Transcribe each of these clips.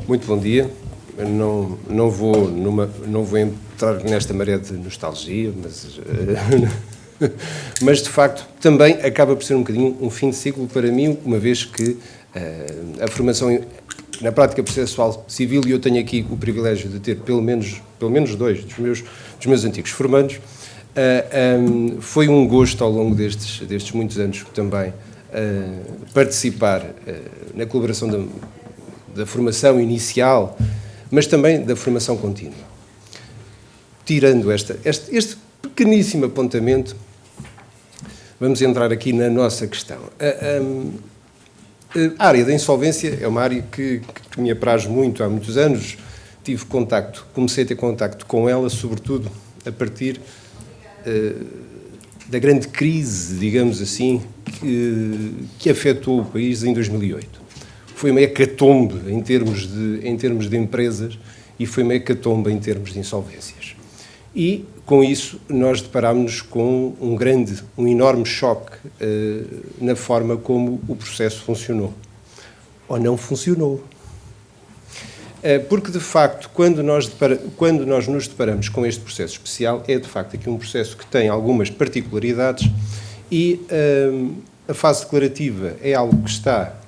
Muito bom dia. Eu não vou entrar nesta maré de nostalgia, mas de facto também acaba por ser um bocadinho um fim de ciclo para mim, uma vez que a formação na prática processual civil, e eu tenho aqui o privilégio de ter pelo menos dois dos meus antigos formandos, foi um gosto ao longo destes muitos anos também participar na colaboração da formação inicial, mas também da formação contínua. Tirando este pequeníssimo apontamento, vamos entrar aqui na nossa questão. A área da insolvência é uma área que me apraz muito há muitos anos. Comecei a ter contacto com ela, sobretudo a partir da grande crise, digamos assim, que afetou o país em 2008. Foi uma hecatombe em termos de empresas e foi uma hecatombe em termos de insolvências. E, com isso, nós deparámos-nos com um enorme choque na forma como o processo funcionou. Ou não funcionou. Porque, de facto, quando nós nos deparamos com este processo especial, é, de facto, aqui um processo que tem algumas particularidades e a fase declarativa é algo que está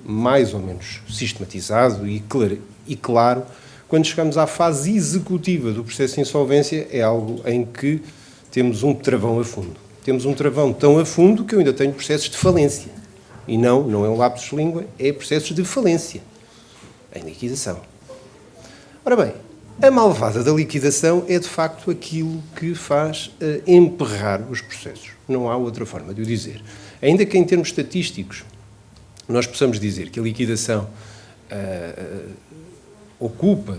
mais ou menos sistematizado e claro. Quando chegamos à fase executiva do processo de insolvência, é algo em que temos um travão a fundo. Temos um travão tão a fundo que eu ainda tenho processos de falência. E não é um lapsus de língua, é processos de falência em liquidação. Ora bem, a malvada da liquidação é de facto aquilo que faz emperrar os processos. Não há outra forma de o dizer. Ainda que em termos estatísticos nós possamos dizer que a liquidação ocupa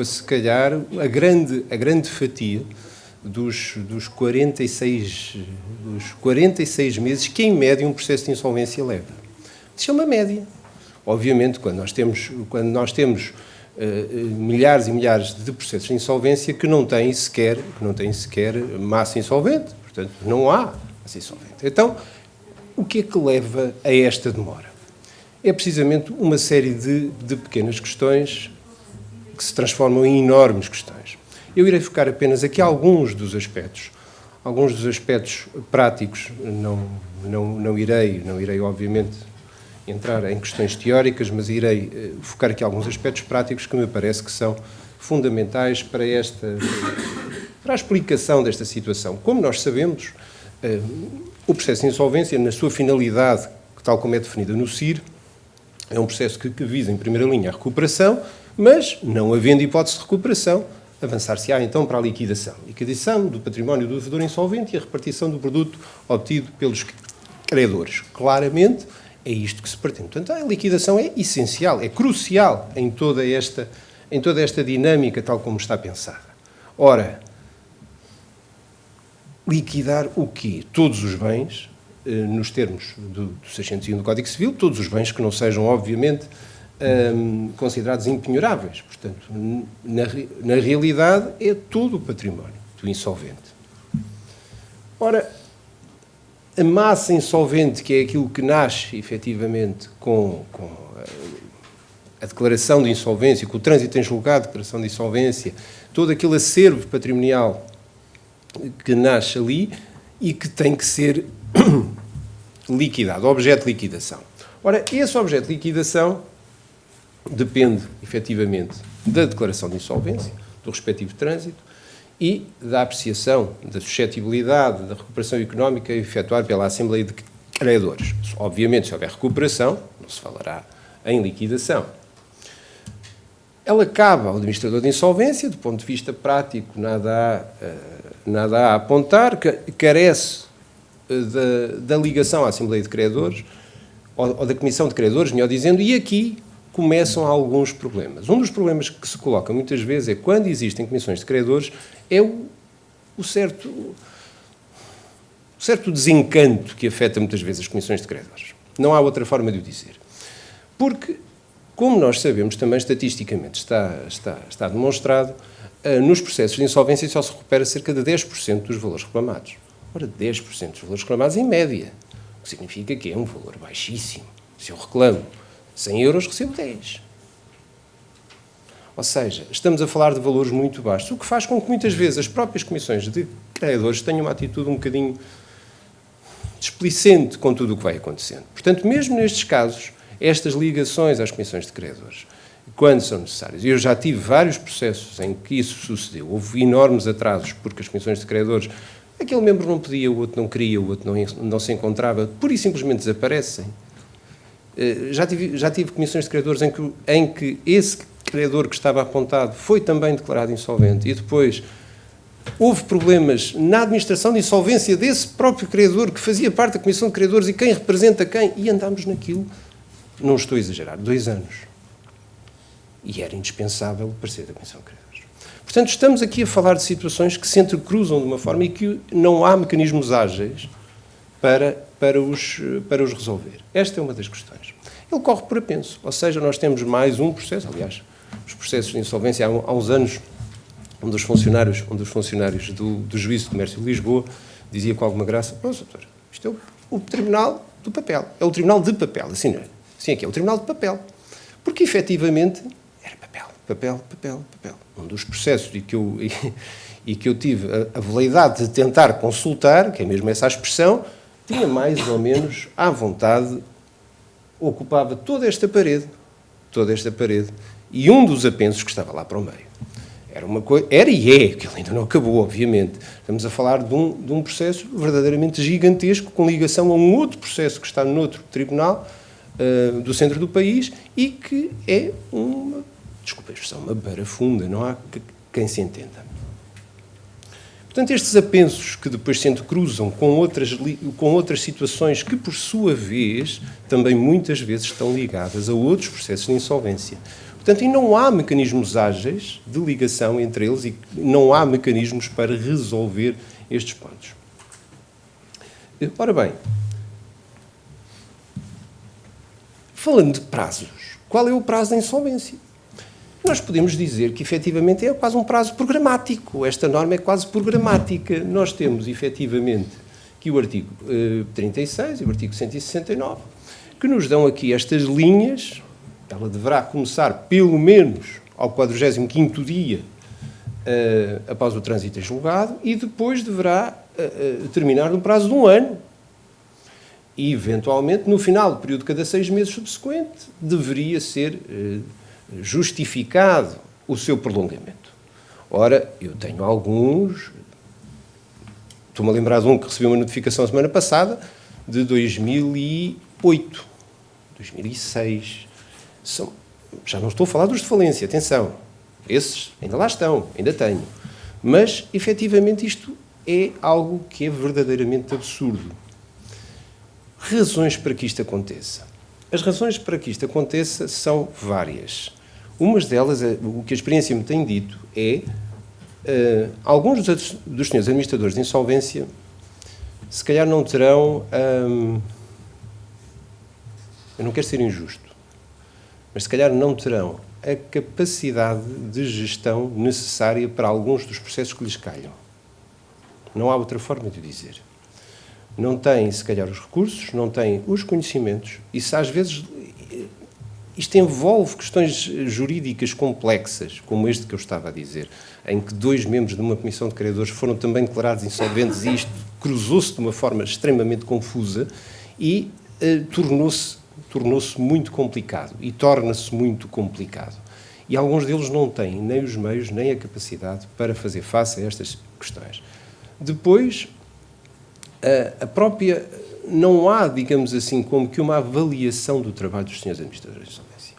se calhar a grande fatia dos 46 meses que em média um processo de insolvência leva. Isso é uma média. Obviamente, quando nós temos milhares e milhares de processos de insolvência que não têm sequer massa insolvente, portanto, não há massa insolvente. Então, o que é que leva a esta demora? É precisamente uma série de pequenas questões que se transformam em enormes questões. Eu irei focar apenas aqui alguns dos aspectos práticos. Não irei, obviamente, entrar em questões teóricas, mas irei focar aqui alguns aspectos práticos que me parece que são fundamentais para a explicação desta situação. Como nós sabemos, o processo de insolvência, na sua finalidade, tal como é definida no CIR, é um processo que visa, em primeira linha, a recuperação, mas, não havendo hipótese de recuperação, avançar-se-á então para a liquidação. Liquidação do património do devedor insolvente e a repartição do produto obtido pelos credores. Claramente, é isto que se pretende. Portanto, a liquidação é essencial, é crucial em toda esta dinâmica tal como está pensada. Ora, liquidar o quê? Todos os bens, nos termos do 601 do Código Civil, todos os bens que não sejam, obviamente, considerados impenhoráveis. Portanto, na realidade, é todo o património do insolvente. Ora, a massa insolvente, que é aquilo que nasce, efetivamente, com a declaração de insolvência, com o trânsito em julgado, a declaração de insolvência, todo aquele acervo patrimonial que nasce ali e que tem que ser liquidado, objeto de liquidação. Ora, esse objeto de liquidação depende, efetivamente, da declaração de insolvência, do respectivo trânsito e da apreciação da suscetibilidade da recuperação económica efetuada pela Assembleia de Credores. Obviamente, se houver recuperação, não se falará em liquidação. Ela cabe ao administrador de insolvência, do ponto de vista prático, nada há a apontar, carece da ligação à Assembleia de Credores, ou da Comissão de Credores, melhor dizendo, e aqui começam alguns problemas. Um dos problemas que se coloca muitas vezes é quando existem comissões de credores, é o certo desencanto que afeta muitas vezes as comissões de credores. Não há outra forma de o dizer. Porque, como nós sabemos, também estatisticamente está demonstrado, nos processos de insolvência só se recupera cerca de 10% dos valores reclamados. Ora, 10% dos valores reclamados em média, o que significa que é um valor baixíssimo. Se eu reclamo 100 euros recebo 10. Ou seja, estamos a falar de valores muito baixos, o que faz com que muitas vezes as próprias comissões de credores tenham uma atitude um bocadinho displicente com tudo o que vai acontecendo. Portanto, mesmo nestes casos, estas ligações às comissões de credores, quando são necessárias, e eu já tive vários processos em que isso sucedeu, houve enormes atrasos porque as comissões de credores, aquele membro não podia, o outro não queria, o outro não se encontrava, pura e simplesmente desaparecem. Já tive comissões de credores em que esse credor que estava apontado foi também declarado insolvente e depois houve problemas na administração de insolvência desse próprio credor que fazia parte da comissão de credores e quem representa quem, e andámos naquilo, não estou a exagerar, 2 anos. E era indispensável o parecer da comissão de credores. Portanto, estamos aqui a falar de situações que se entrecruzam de uma forma e que não há mecanismos ágeis para os resolver. Esta é uma das questões. Ele corre por apenso, ou seja, nós temos mais um processo, aliás, os processos de insolvência, há uns anos, um dos funcionários do Juízo de Comércio de Lisboa dizia com alguma graça, doutor, isto é o Tribunal do Papel, é o Tribunal de Papel, assim não é? Sim, aqui é o Tribunal de Papel. Porque, efetivamente, era papel. Um dos processos e que eu tive a veleidade de tentar consultar, que é mesmo essa a expressão, tinha mais ou menos à vontade, ocupava toda esta parede, e um dos apensos que estava lá para o meio. Era e é, que ele ainda não acabou, obviamente. Estamos a falar de um processo verdadeiramente gigantesco, com ligação a um outro processo que está noutro tribunal do centro do país e que é uma barafunda, não há quem se entenda. Portanto, estes apensos que depois se entrecruzam com outras situações que, por sua vez, também muitas vezes estão ligadas a outros processos de insolvência. Portanto, e não há mecanismos ágeis de ligação entre eles e não há mecanismos para resolver estes pontos. Ora bem, falando de prazos, qual é o prazo da insolvência? Nós podemos dizer que, efetivamente, é quase um prazo programático. Esta norma é quase programática. Nós temos, efetivamente, aqui o artigo 36 e o artigo 169, que nos dão aqui estas linhas. Ela deverá começar, pelo menos, ao 45º dia após o trânsito em julgado e depois deverá terminar no prazo de 1 ano. E, eventualmente, no final do período de cada 6 meses subsequente, deveria ser justificado o seu prolongamento. Ora, eu tenho alguns, estou-me a lembrar de um que recebi uma notificação a semana passada, de 2008, 2006. Já não estou a falar dos de falência, atenção, esses ainda lá estão, ainda tenho. Mas, efetivamente, isto é algo que é verdadeiramente absurdo. Razões para que isto aconteça. As razões para que isto aconteça são várias. Umas delas, o que a experiência me tem dito, é alguns dos senhores administradores de insolvência se calhar não terão, eu não quero ser injusto, mas se calhar não terão a capacidade de gestão necessária para alguns dos processos que lhes calham. Não há outra forma de o dizer. Não têm, se calhar, os recursos, não têm os conhecimentos, e se às vezes isto envolve questões jurídicas complexas, como este que eu estava a dizer, em que 2 membros de uma comissão de credores foram também declarados insolventes e isto cruzou-se de uma forma extremamente confusa e tornou-se muito complicado e torna-se muito complicado. E alguns deles não têm nem os meios nem a capacidade para fazer face a estas questões. Depois, a própria... Não há, digamos assim, como que uma avaliação do trabalho dos senhores administradores de insolvência.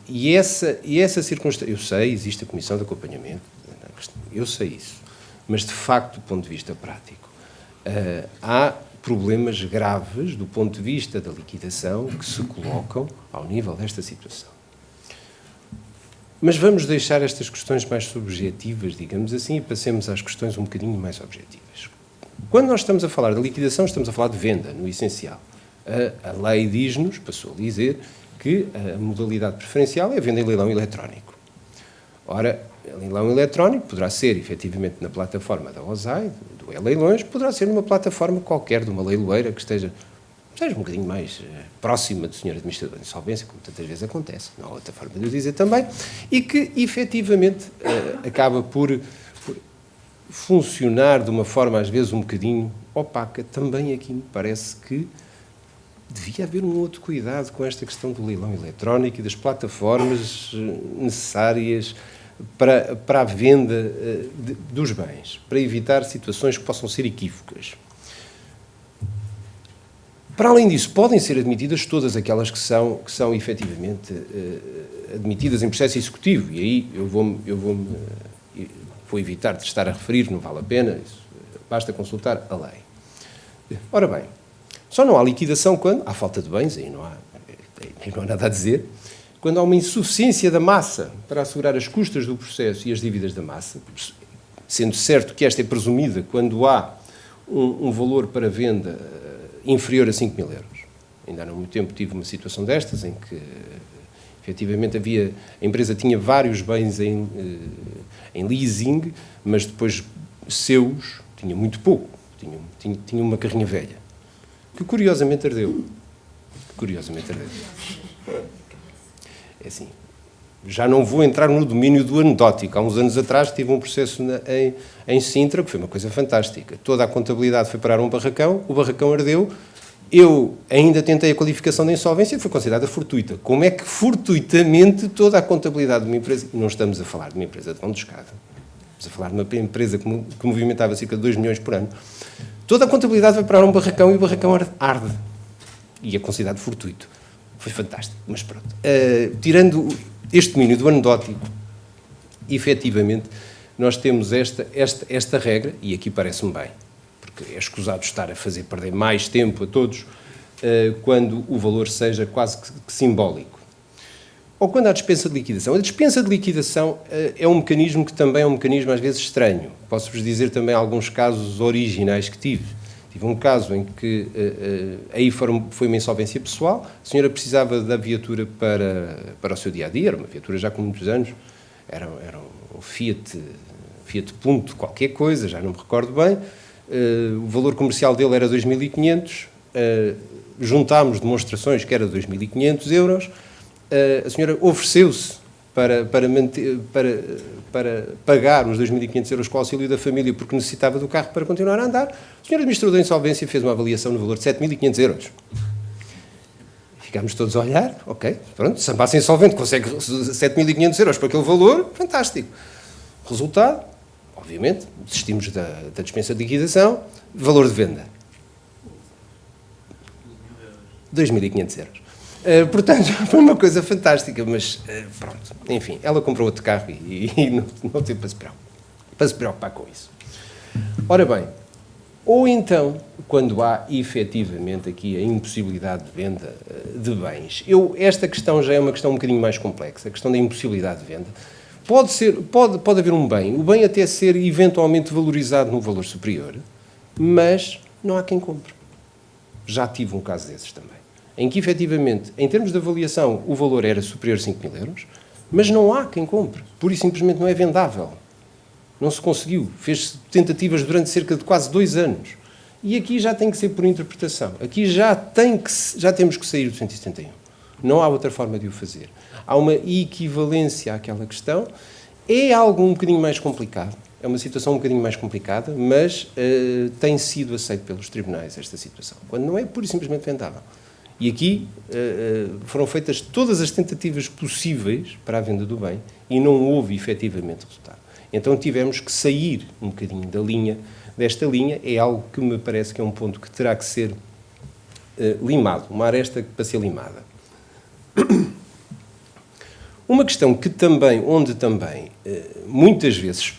E essa circunstância... Eu sei, existe a comissão de acompanhamento, eu sei isso, mas, de facto, do ponto de vista prático, há problemas graves do ponto de vista da liquidação que se colocam ao nível desta situação. Mas vamos deixar estas questões mais subjetivas, digamos assim, e passemos às questões um bocadinho mais objetivas. Quando nós estamos a falar de liquidação, estamos a falar de venda, no essencial. A lei diz-nos, passou a dizer, que a modalidade preferencial é a venda em leilão eletrónico. Ora, o leilão eletrónico poderá ser, efetivamente, na plataforma da OSAI, do E-Leilões, poderá ser numa plataforma qualquer, de uma leiloeira que esteja seja um bocadinho mais próxima do Sr. Administrador de Insolvência, como tantas vezes acontece, não há outra forma de o dizer também, e que, efetivamente, acaba por funcionar de uma forma, às vezes, um bocadinho opaca. Também aqui me parece que devia haver um outro cuidado com esta questão do leilão eletrónico e das plataformas necessárias para a venda dos bens, para evitar situações que possam ser equívocas. Para além disso, podem ser admitidas todas aquelas que são efetivamente admitidas em processo executivo, e aí vou evitar de estar a referir, não vale a pena, basta consultar a lei. Ora bem, só não há liquidação quando há falta de bens, aí não há nada a dizer, quando há uma insuficiência da massa para assegurar as custas do processo e as dívidas da massa, sendo certo que esta é presumida quando há um valor para venda inferior a 5.000 euros. Ainda há não muito tempo tive uma situação destas, em que, efetivamente, a empresa tinha vários bens em leasing, mas depois seus tinha muito pouco, tinha uma carrinha velha, que curiosamente ardeu. É assim, já não vou entrar no domínio do anedótico. Há uns anos atrás tive um processo em Sintra, que foi uma coisa fantástica. Toda a contabilidade foi parar um barracão, o barracão ardeu, eu ainda tentei a qualificação de insolvência e foi considerada fortuita. Como é que fortuitamente toda a contabilidade de uma empresa, não estamos a falar de uma empresa de mão de escada, estamos a falar de uma empresa que movimentava cerca de 2 milhões por ano, toda a contabilidade vai parar um barracão e o barracão arde. E é considerado fortuito. Foi fantástico, mas pronto. Tirando este domínio do anedótico, efetivamente, nós temos esta regra, e aqui parece-me bem, porque é escusado estar a fazer perder mais tempo a todos, quando o valor seja quase que simbólico. Ou quando há dispensa de liquidação. A dispensa de liquidação é um mecanismo que também é um mecanismo às vezes estranho. Posso-vos dizer também alguns casos originais que tive. Tive um caso em que aí foi uma insolvência pessoal, a senhora precisava da viatura para o seu dia-a-dia, era uma viatura já com muitos anos, era um Fiat Punto qualquer coisa, já não me recordo bem, o valor comercial dele era 2.500, juntámos demonstrações que era 2.500 euros, a senhora ofereceu-se para pagar os 2.500 euros com o auxílio da família porque necessitava do carro para continuar a andar. O senhor administrador de insolvência fez uma avaliação no valor de 7.500 euros. Ficámos todos a olhar, ok, pronto, se a massa insolvente consegue 7.500 euros por aquele valor, fantástico. Resultado, obviamente, desistimos da dispensa de liquidação, valor de venda. 2.500 euros. Portanto, foi uma coisa fantástica, mas pronto, enfim, ela comprou outro carro e não teve para se preocupar com isso. Ora bem, ou então, quando há efetivamente aqui a impossibilidade de venda de bens, esta questão já é uma questão um bocadinho mais complexa, a questão da impossibilidade de venda. Pode haver um bem, o bem até ser eventualmente valorizado num valor superior, mas não há quem compre. Já tive um caso desses também, em que, efetivamente, em termos de avaliação, o valor era superior a 5.000 euros, mas não há quem compre. Pura e simplesmente não é vendável. Não se conseguiu. Fez tentativas durante cerca de quase 2 anos. E aqui já tem que ser por interpretação. Aqui já temos que sair do 171. Não há outra forma de o fazer. Há uma equivalência àquela questão. É algo um bocadinho mais complicado. É uma situação um bocadinho mais complicada, mas tem sido aceito pelos tribunais esta situação. Quando não é pura e simplesmente vendável. E aqui foram feitas todas as tentativas possíveis para a venda do bem e não houve efetivamente resultado. Então tivemos que sair um bocadinho desta linha, é algo que me parece que é um ponto que terá que ser limado, uma aresta para ser limada. Uma questão onde também muitas vezes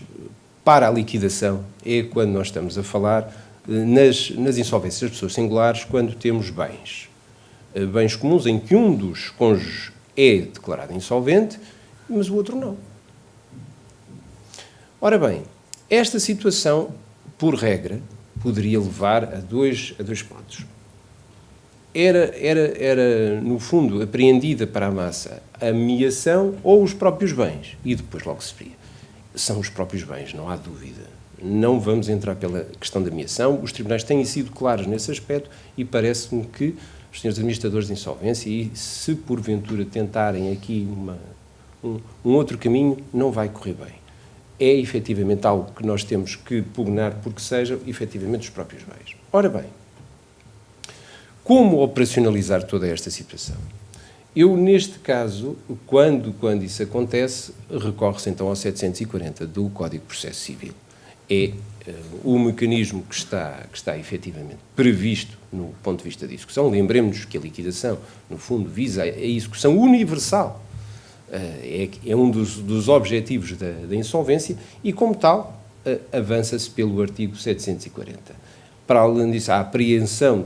para a liquidação é quando nós estamos a falar nas insolvências das pessoas singulares, quando temos bens comuns em que um dos cônjuges é declarado insolvente, mas o outro não. Ora bem, esta situação, por regra, poderia levar a dois pontos. Era, no fundo, apreendida para a massa a ameação ou os próprios bens, e depois logo se via. São os próprios bens, não há dúvida. não vamos entrar pela questão da meação. Os tribunais têm sido claros nesse aspecto e parece-me que os senhores administradores de insolvência, e se porventura tentarem aqui um outro caminho, não vai correr bem. É efetivamente algo que nós temos que pugnar porque sejam efetivamente os próprios bens. Ora bem, como operacionalizar toda esta situação? Eu, neste caso, quando isso acontece, recorre-se então ao 740 do Código de Processo Civil. É o mecanismo que está efetivamente previsto no ponto de vista da execução. Lembremos-nos que a liquidação, no fundo, visa a execução universal. É um dos objetivos da insolvência e, como tal, avança-se pelo artigo 740. Para além disso, a apreensão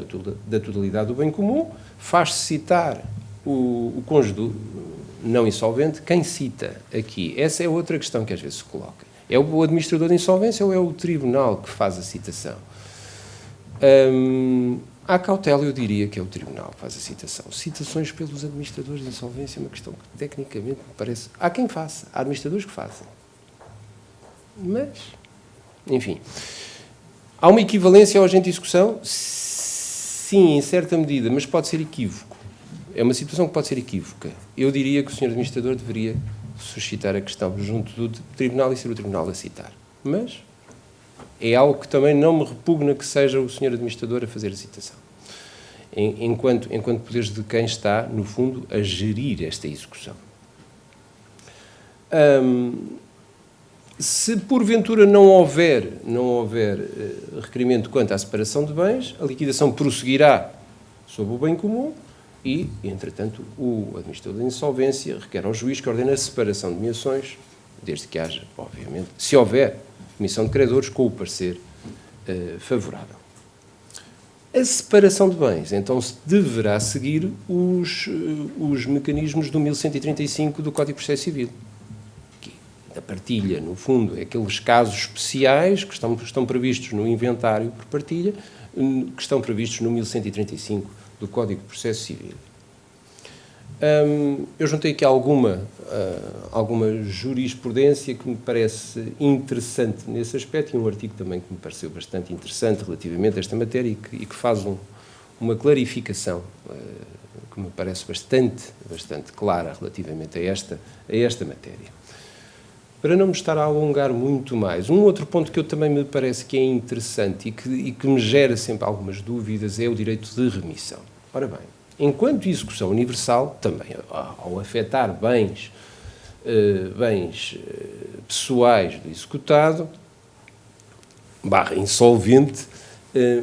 da totalidade do bem comum, faz-se citar o cônjuge não insolvente. Quem cita aqui? Essa é outra questão que às vezes se coloca. É o administrador de insolvência ou é o tribunal que faz a citação? À cautela, eu diria que é o tribunal que faz a citação. Citações pelos administradores de insolvência é uma questão que, tecnicamente, me parece... Há quem faça, há administradores que fazem. Mas, enfim... Há uma equivalência ao agente de execução? Sim, em certa medida, mas pode ser equívoco. É uma situação que pode ser equívoca. Eu diria que o Sr. Administrador deveria suscitar a questão junto do Tribunal e ser o Tribunal a citar. Mas é algo que também não me repugna que seja o Sr. Administrador a fazer a citação. Enquanto poderes de quem está, no fundo, a gerir esta execução. Se porventura não houver requerimento quanto à separação de bens, a liquidação prosseguirá sob o bem comum e, entretanto, o administrador da insolvência requer ao juiz que ordene a separação de meações, desde que haja, obviamente, se houver comissão de credores com o parecer favorável. A separação de bens, então, deverá seguir os mecanismos do 1135 do Código de Processo Civil. A partilha, no fundo, é aqueles casos especiais que estão previstos no inventário por partilha, que estão previstos no 1135 do Código de Processo Civil. Eu juntei aqui alguma jurisprudência que me parece interessante nesse aspecto e um artigo também que me pareceu bastante interessante relativamente a esta matéria e que faz uma clarificação que me parece bastante clara relativamente a esta matéria. Para não me estar a alongar muito mais, um outro ponto que eu também me parece que é interessante e que me gera sempre algumas dúvidas é o direito de remissão. Ora bem, enquanto execução universal, também ao afetar bens pessoais do executado, /insolvente,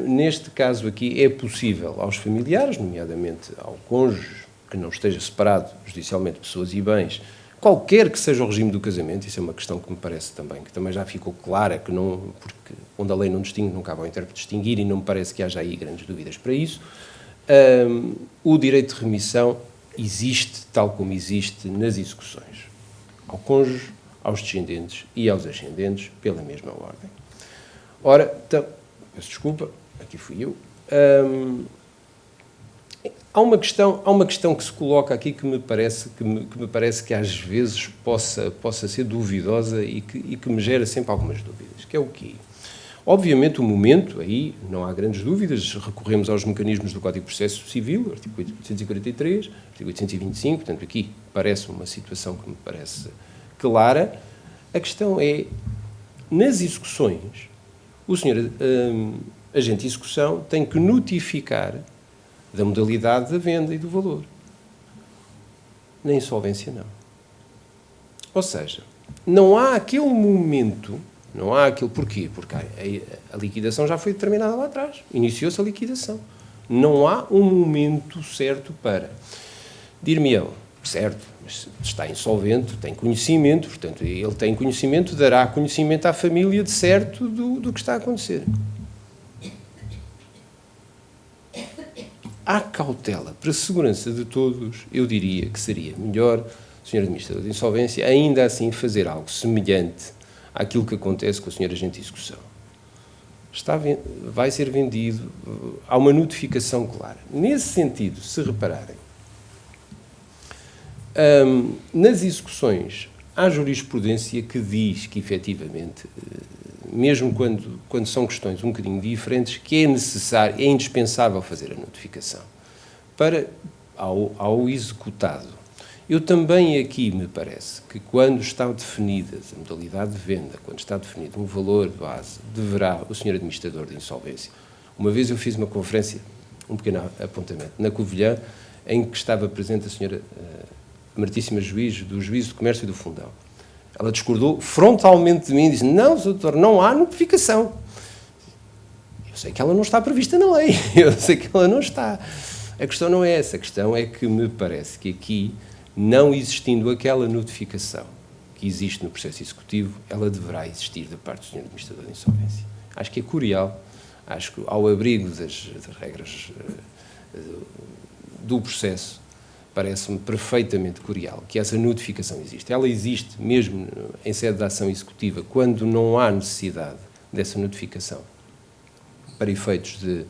neste caso aqui é possível aos familiares, nomeadamente ao cônjuge, que não esteja separado judicialmente de pessoas e bens, qualquer que seja o regime do casamento, isso é uma questão que me parece também, que também já ficou clara, porque onde a lei não distingue, não cabe ao intérprete distinguir e não me parece que haja aí grandes dúvidas para isso. O direito de remissão existe tal como existe nas execuções, ao cônjuge, aos descendentes e aos ascendentes, pela mesma ordem. Ora, então, peço desculpa, aqui fui eu. Há uma questão que se coloca aqui que me parece que às vezes possa ser duvidosa e que me gera sempre algumas dúvidas, que é o quê? Obviamente o momento, aí não há grandes dúvidas, recorremos aos mecanismos do Código de Processo Civil, artigo 843, artigo 825, portanto aqui parece uma situação que me parece clara. A questão é, nas execuções, o senhor agente de execução tem que notificar da modalidade da venda e do valor. Na insolvência, não. Ou seja, não há aquele momento, porquê? Porque a liquidação já foi determinada lá atrás. Iniciou-se a liquidação. Não há um momento certo para... Dir-me-ão, certo, mas está insolvente, tem conhecimento, portanto, ele tem conhecimento, dará conhecimento à família de certo do que está a acontecer. À cautela, para a segurança de todos, eu diria que seria melhor o Sr. Administrador de Insolvência ainda assim fazer algo semelhante àquilo que acontece com o Sr. Agente de Execução. Vai ser vendido, há uma notificação clara. Nesse sentido, se repararem, nas execuções há jurisprudência que diz que, efetivamente, mesmo quando são questões um bocadinho diferentes, que é necessário, é indispensável fazer a notificação ao executado. Eu também aqui me parece que quando está definidas a modalidade de venda, quando está definido um valor de base, deverá o Sr. Administrador de Insolvência. Uma vez eu fiz uma conferência, um pequeno apontamento, na Covilhã, em que estava presente a Sra. Amartíssima Juiz do Juízo de Comércio e do Fundão. Ela discordou frontalmente de mim e disse: não, doutor, não há notificação. Eu sei que ela não está prevista na lei, eu sei que ela não está. A questão não é essa, a questão é que me parece que aqui, não existindo aquela notificação que existe no processo executivo, ela deverá existir da parte do Sr. Administrador de Insolvência. Acho que é curial, acho que ao abrigo das regras do processo, parece-me perfeitamente curial que essa notificação existe. Ela existe mesmo em sede de ação executiva, quando não há necessidade dessa notificação para efeitos de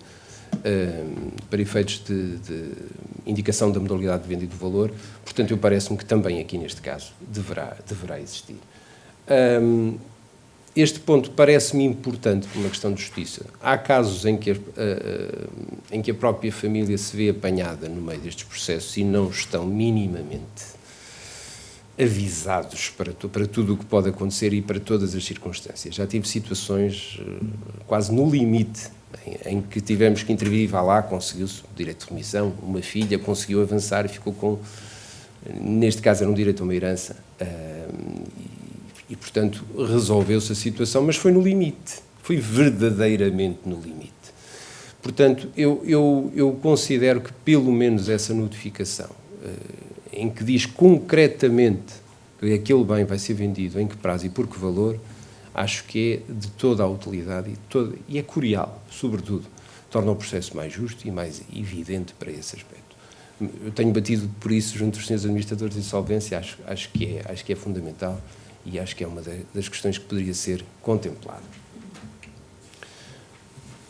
indicação da modalidade de venda e do valor. Portanto, eu parece-me que também aqui neste caso deverá existir. Este ponto parece-me importante por uma questão de justiça. Há casos em que a própria família se vê apanhada no meio destes processos e não estão minimamente avisados para tudo o que pode acontecer e para todas as circunstâncias. Já tive situações quase no limite em que tivemos que intervir, vá lá, conseguiu-se o direito de remissão, uma filha conseguiu avançar e ficou com, neste caso era um direito a uma herança, e, portanto, resolveu-se a situação, mas foi no limite, foi verdadeiramente no limite. Portanto, eu considero que, pelo menos, essa notificação, em que diz concretamente que aquele bem vai ser vendido, em que prazo e por que valor, acho que é de toda a utilidade e é curial, sobretudo, torna o processo mais justo e mais evidente para esse aspecto. Eu tenho batido por isso junto dos senhores administradores de insolvência, acho que é fundamental e acho que é uma das questões que poderia ser contemplada.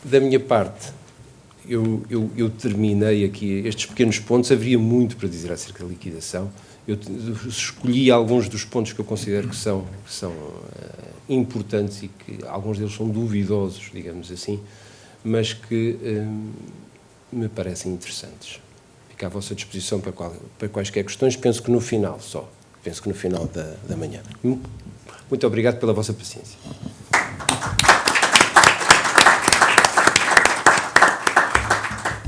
Da minha parte, eu terminei aqui estes pequenos pontos, haveria muito para dizer acerca da liquidação. Eu escolhi alguns dos pontos que eu considero que são importantes e que alguns deles são duvidosos, digamos assim, mas que me parecem interessantes. Fico à vossa disposição para quaisquer questões, penso que no final da manhã. Muito obrigado pela vossa paciência.